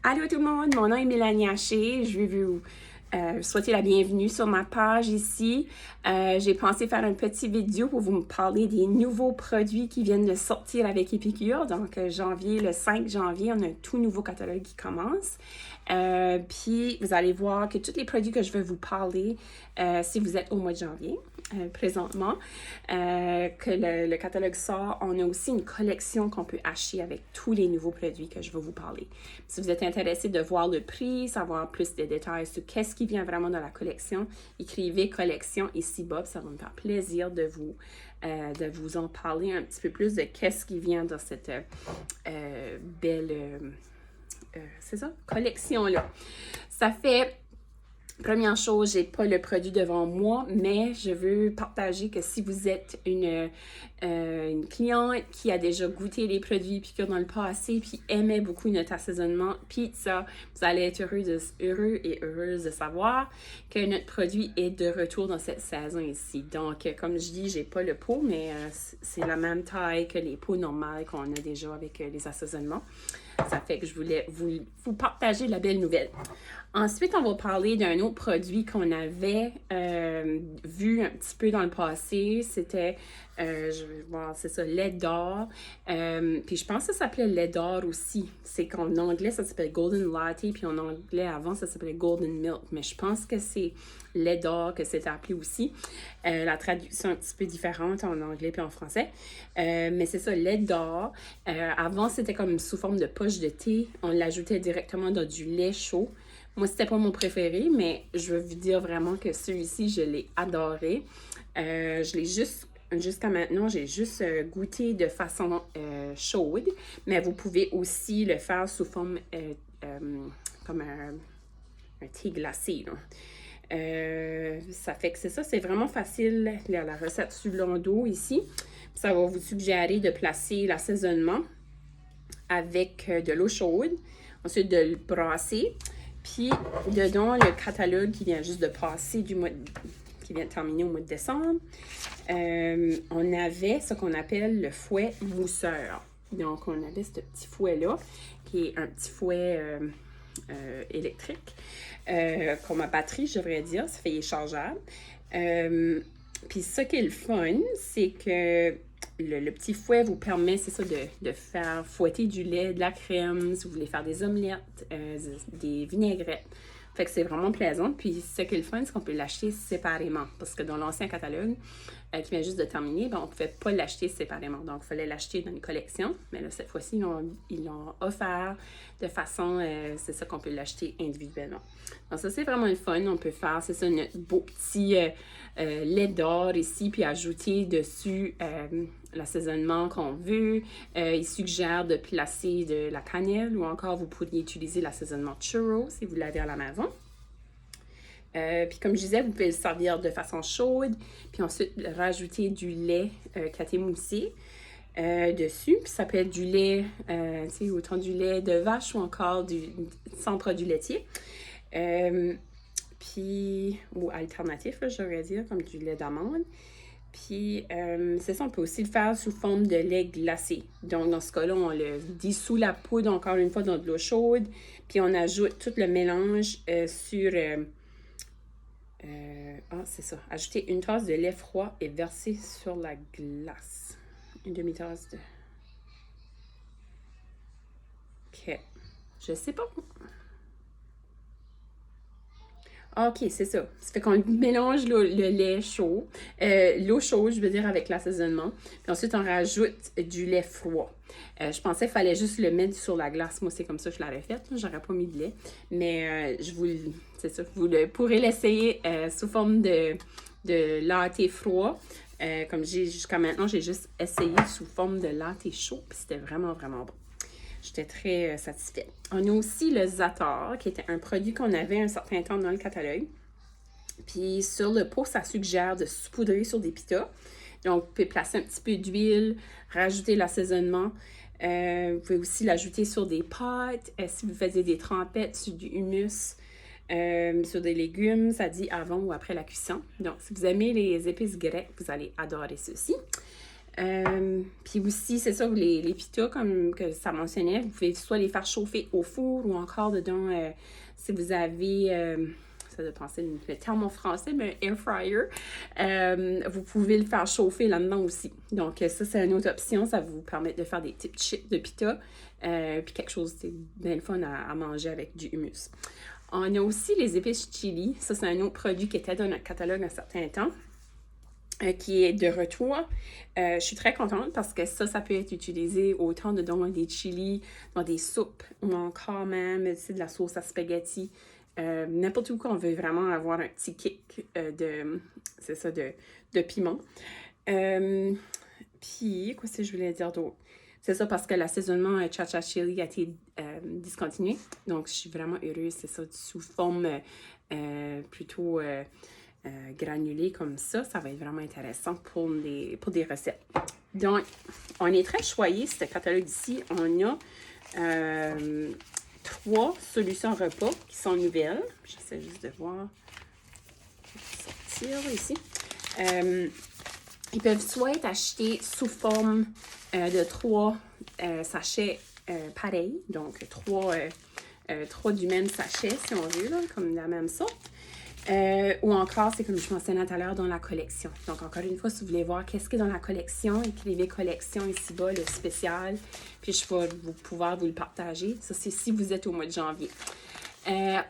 Allô tout le monde, mon nom est Mélanie Haché. Je vais vous souhaiter la bienvenue sur ma page ici. J'ai pensé faire une petite vidéo pour vous parler des nouveaux produits qui viennent de sortir avec Épicure. Donc, le 5 janvier, on a un tout nouveau catalogue qui commence. Puis, vous allez voir que tous les produits que je vais vous parler, si vous êtes au mois de janvier, présentement, que le catalogue sort, on a aussi une collection qu'on peut acheter avec tous les nouveaux produits que je vais vous parler. Si vous êtes intéressé de voir le prix, savoir plus de détails sur qu'est-ce qui vient vraiment dans la collection, écrivez collection ici bas, ça va me faire plaisir de vous en parler un petit peu plus de qu'est-ce qui vient dans cette belle c'est ça, collection-là. Ça fait, première chose, j'ai pas le produit devant moi, mais je veux partager que si vous êtes une cliente qui a déjà goûté les produits Épicure dans le passé, puis aimait beaucoup notre assaisonnement pizza, vous allez être heureux et heureuse de savoir que notre produit est de retour dans cette saison ici. Donc, comme je dis, j'ai pas le pot, mais c'est la même taille que les pots normales qu'on a déjà avec les assaisonnements. Ça fait que je voulais vous partager la belle nouvelle. Ensuite, on va parler d'un autre produit qu'on avait vu un petit peu dans le passé. C'était, je vais voir, c'est ça, lait d'or. Puis je pense que ça s'appelait lait d'or aussi. C'est qu'en anglais, ça s'appelle Golden Latte. Puis en anglais, avant, ça s'appelait Golden Milk. Mais je pense que c'est lait d'or que c'est appelé aussi. La traduction est un petit peu différente en anglais puis en français. Mais c'est ça, lait d'or. Avant, c'était comme sous forme de poche de thé. On l'ajoutait directement dans du lait chaud. Moi, c'était pas mon préféré, mais je veux vous dire vraiment que celui-ci, je l'ai adoré. Je l'ai jusqu'à maintenant, j'ai juste goûté de façon chaude, mais vous pouvez aussi le faire sous forme comme un thé glacé, là. Ça fait que c'est ça, c'est vraiment facile, la recette sur l'ondeau ici. Ça va vous suggérer de placer l'assaisonnement avec de l'eau chaude, ensuite de le brasser. Puis, dedans, le catalogue qui vient juste de passer qui vient de terminer au mois de décembre, on avait ce qu'on appelle le fouet mousseur. Donc, on avait ce petit fouet-là, qui est un petit fouet électrique, comme à batterie, je devrais dire. Ça fait qu'il est chargeable. Puis, ce qui est le fun, c'est que le petit fouet vous permet, c'est ça, de faire fouetter du lait, de la crème, si vous voulez faire des omelettes, des vinaigrettes. Fait que c'est vraiment plaisant. Puis ce qui est le fun, c'est qu'on peut l'acheter séparément. Parce que dans l'ancien catalogue, qui vient juste de terminer, ben, on ne pouvait pas l'acheter séparément. Donc, il fallait l'acheter dans une collection. Mais là, cette fois-ci, ils l'ont offert de façon, c'est ça qu'on peut l'acheter individuellement. Donc, ça, c'est vraiment le fun. On peut faire, c'est ça, notre beau petit lait d'or ici, puis ajouter dessus l'assaisonnement qu'on veut. Il suggère de placer de la cannelle ou encore vous pourriez utiliser l'assaisonnement churro si vous l'avez à la maison. Puis comme je disais, vous pouvez le servir de façon chaude, puis ensuite rajouter du lait qui a été moussé dessus. Puis ça peut être du lait, autant du lait de vache ou encore sans produit laitier. Puis, ou alternatif, là, j'aurais dire, comme du lait d'amande. Puis, c'est ça, on peut aussi le faire sous forme de lait glacé. Donc, dans ce cas-là, on le dissout la poudre encore une fois dans de l'eau chaude. Puis, on ajoute tout le mélange sur... c'est ça. Ajouter une tasse de lait froid et verser sur la glace. Une demi-tasse de... OK. Je sais pas. OK, c'est ça. Ça fait qu'on mélange le lait chaud, l'eau chaude, je veux dire, avec l'assaisonnement. Puis ensuite, on rajoute du lait froid. Je pensais qu'il fallait juste le mettre sur la glace. Moi, c'est comme ça que je l'aurais fait. J'aurais pas mis de lait. Mais c'est ça, vous pourrez l'essayer sous forme de latte froid. Comme jusqu'à maintenant, j'ai juste essayé sous forme de latte chaud. Puis c'était vraiment, vraiment bon. J'étais très satisfaite. On a aussi le Zatar, qui était un produit qu'on avait un certain temps dans le catalogue. Puis sur le pot, ça suggère de saupoudrer sur des pitas. Donc, vous pouvez placer un petit peu d'huile, rajouter l'assaisonnement. Vous pouvez aussi l'ajouter sur des pâtes. Si vous faisiez des trempettes sur du hummus, sur des légumes, ça dit avant ou après la cuisson. Donc, si vous aimez les épices grecques, vous allez adorer ceci. Puis aussi, c'est ça, les pitas, comme que ça mentionnait, vous pouvez soit les faire chauffer au four ou encore dedans, si vous avez, ça doit penser le terme en français, mais air fryer, vous pouvez le faire chauffer là-dedans aussi. Donc ça, c'est une autre option, ça vous permet de faire des petites chips de pita, puis quelque chose, c'est bien le fun à manger avec du hummus. On a aussi les épices chili, ça c'est un autre produit qui était dans notre catalogue un certain temps. Qui est de retour. Je suis très contente parce que ça peut être utilisé autant dans des chilis, dans des soupes ou encore même de la sauce à spaghetti. N'importe où qu'on veut vraiment avoir un petit kick de piment. Puis, quoi est-ce que je voulais dire d'autre? C'est ça parce que l'assaisonnement Cha-Cha Chili a été discontinué. Donc, je suis vraiment heureuse. C'est ça, sous forme plutôt... granulés comme ça va être vraiment intéressant pour des recettes. Donc, on est très choyés, ce catalogue ici. On a 3 solutions repas qui sont nouvelles. J'essaie juste de voir. Sortir ici. Ils peuvent soit être achetés sous forme de 3 sachets pareils, donc 3 du même sachet, si on veut, là, comme la même sorte. Ou encore, c'est comme je mentionnais tout à l'heure, dans la collection. Donc, encore une fois, si vous voulez voir qu'est-ce qui est dans la collection, écrivez collection ici-bas, le spécial, puis je vais pouvoir vous le partager. Ça, c'est si vous êtes au mois de janvier.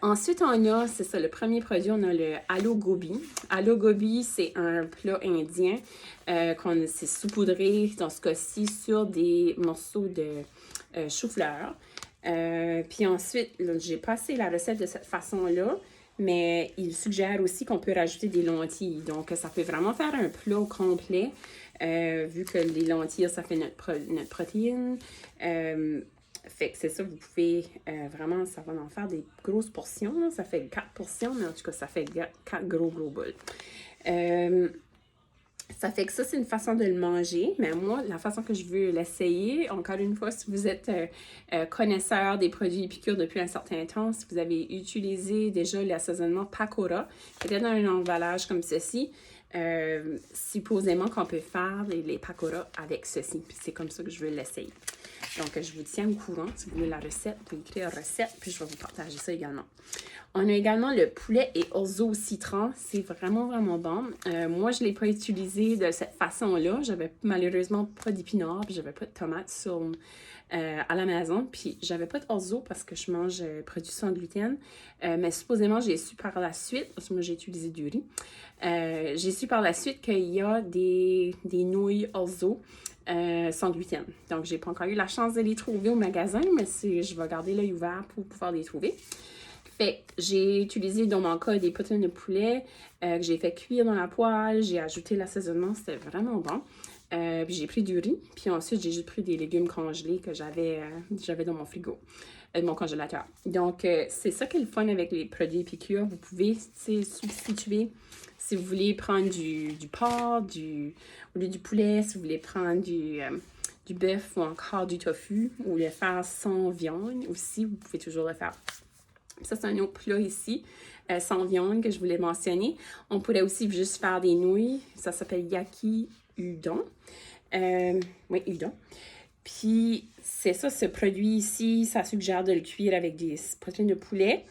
Ensuite, on a, c'est ça, le premier produit, on a le Aloo Gobi. Aloo Gobi, c'est un plat indien c'est saupoudré, dans ce cas-ci, sur des morceaux de chou-fleur. Puis ensuite, j'ai passé la recette de cette façon-là. Mais il suggère aussi qu'on peut rajouter des lentilles. Donc, ça peut vraiment faire un plat complet, vu que les lentilles, ça fait notre protéine. Fait que c'est ça, vous pouvez vraiment, ça va en faire des grosses portions. Là. Ça fait 4 portions, mais en tout cas, ça fait 4 gros boules. Ça fait que ça, c'est une façon de le manger, mais moi, la façon que je veux l'essayer, encore une fois, si vous êtes connaisseur des produits épicures depuis un certain temps, si vous avez utilisé déjà l'assaisonnement Pakora, qui était dans un emballage comme ceci, supposément qu'on peut faire les Pakora avec ceci. Puis c'est comme ça que je veux l'essayer. Donc, je vous tiens au courant. Si vous voulez la recette, vous pouvez écrire recette, puis je vais vous partager ça également. On a également le poulet et orzo au citron. C'est vraiment, vraiment bon. Moi, je ne l'ai pas utilisé de cette façon-là. J'avais malheureusement pas d'épinards, puis j'avais pas de tomates à la maison. Puis j'avais pas d'orzo parce que je mange produits sans gluten. Mais supposément, j'ai su par la suite, parce que moi, j'ai utilisé du riz. J'ai su par la suite qu'il y a des nouilles orzo. Sans gluten. Donc, j'ai pas encore eu la chance de les trouver au magasin, mais je vais garder l'œil ouvert pour pouvoir les trouver. Fait j'ai utilisé dans mon cas des poitrines de poulet que j'ai fait cuire dans la poêle. J'ai ajouté l'assaisonnement, c'était vraiment bon. Puis j'ai pris du riz, puis ensuite j'ai juste pris des légumes congelés que j'avais dans mon frigo, mon congélateur. Donc, c'est ça qui est le fun avec les produits épicures. Vous pouvez substituer. Si vous voulez prendre du porc, au lieu du poulet, si vous voulez prendre du bœuf ou encore du tofu, ou le faire sans viande aussi, vous pouvez toujours le faire. Ça, c'est un autre plat ici, sans viande, que je voulais mentionner. On pourrait aussi juste faire des nouilles. Ça s'appelle Yaki Udon. Oui, udon. Puis, c'est ça, ce produit ici, ça suggère de le cuire avec des poitrines de poulet.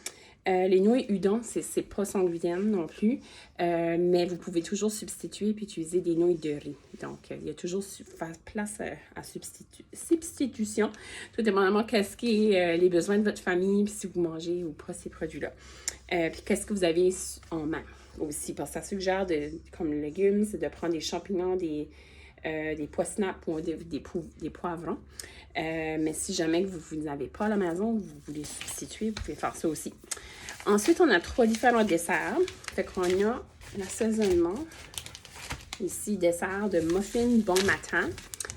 Les nouilles udon, c'est pas sans gluten non plus, mais vous pouvez toujours substituer puis utiliser des nouilles de riz. Donc, il y a toujours place à substitution, tout dépendamment qu'est-ce qui est les besoins de votre famille, puis si vous mangez ou pas ces produits-là. Puis, qu'est-ce que vous avez en main aussi, parce que ça suggère, comme légumes, c'est de prendre des champignons, des pois snap ou des poivrons. Mais si jamais vous n'avez pas à la maison, vous voulez substituer, vous pouvez faire ça aussi. Ensuite, on a 3 différents desserts. Fait qu'on a l'assaisonnement. Ici, dessert de muffins bon matin.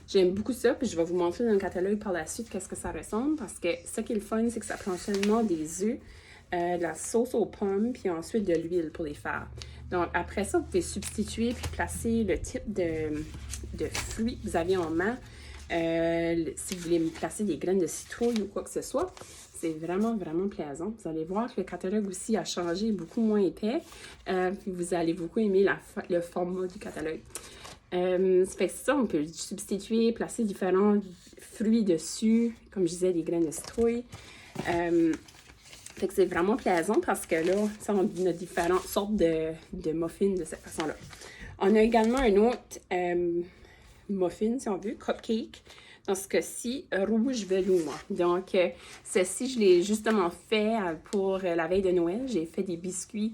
J'aime beaucoup ça, puis je vais vous montrer dans le catalogue par la suite qu'est-ce que ça ressemble, parce que ce qui est le fun, c'est que ça prend seulement des œufs, de la sauce aux pommes, puis ensuite de l'huile pour les faire. Donc, après ça, vous pouvez substituer puis placer le type de fruits que vous avez en main. Si vous voulez placer des graines de citrouille ou quoi que ce soit, c'est vraiment, vraiment plaisant. Vous allez voir que le catalogue aussi a changé, beaucoup moins épais. Puis vous allez beaucoup aimer le format du catalogue. Ça fait que ça, on peut substituer, placer différents fruits dessus, comme je disais, des graines de citrouille. Fait que c'est vraiment plaisant parce que là, ça, on a différentes sortes de muffins de cette façon-là. On a également un autre muffin, si on veut, cupcake. Dans ce cas-ci, rouge velours. Donc, ceci, je l'ai justement fait pour la veille de Noël. J'ai fait des biscuits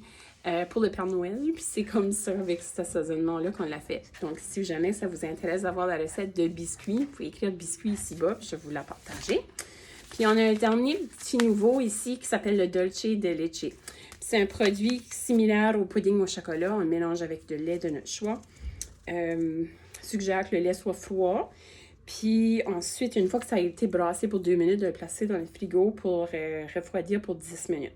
pour le Père Noël. Puis c'est comme ça, avec ce assaisonnement-là, qu'on l'a fait. Donc, si jamais ça vous intéresse d'avoir la recette de biscuits, vous pouvez écrire biscuit ici-bas, puis je vais vous la partager. Puis on a un dernier petit nouveau ici qui s'appelle le Dolce de Leche. C'est un produit similaire au pudding au chocolat. On le mélange avec de lait de notre choix. Suggère que le lait soit froid. Puis ensuite, une fois que ça a été brassé pour 2 minutes, de le placer dans le frigo pour refroidir pour 10 minutes.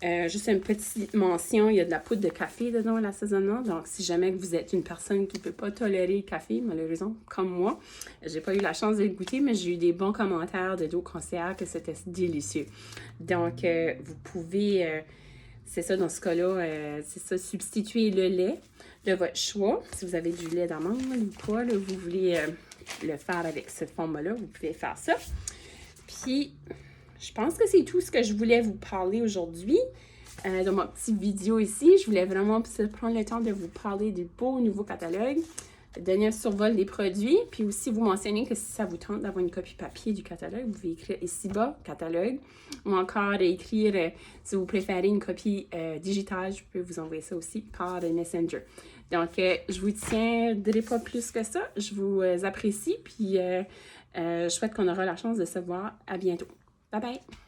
Juste une petite mention, il y a de la poudre de café dedans à l'assaisonnement. Donc, si jamais vous êtes une personne qui ne peut pas tolérer le café, malheureusement, comme moi, j'ai pas eu la chance de le goûter, mais j'ai eu des bons commentaires de d'autres conseillères que c'était délicieux. Donc, vous pouvez, c'est ça, dans ce cas-là, c'est ça, substituer le lait de votre choix. Si vous avez du lait d'amande ou quoi, là, vous voulez le faire avec ce format-là, vous pouvez faire ça. Puis, je pense que c'est tout ce que je voulais vous parler aujourd'hui. Dans ma petite vidéo ici, je voulais vraiment prendre le temps de vous parler du beau nouveau catalogue, donner un survol des produits, puis aussi vous mentionner que si ça vous tente d'avoir une copie papier du catalogue, vous pouvez écrire ici-bas, catalogue, ou encore écrire, si vous préférez une copie digitale, je peux vous envoyer ça aussi par Messenger. Donc, je vous tiendrai pas plus que ça. Je vous apprécie, puis je souhaite qu'on aura la chance de se voir. À bientôt. Bye bye!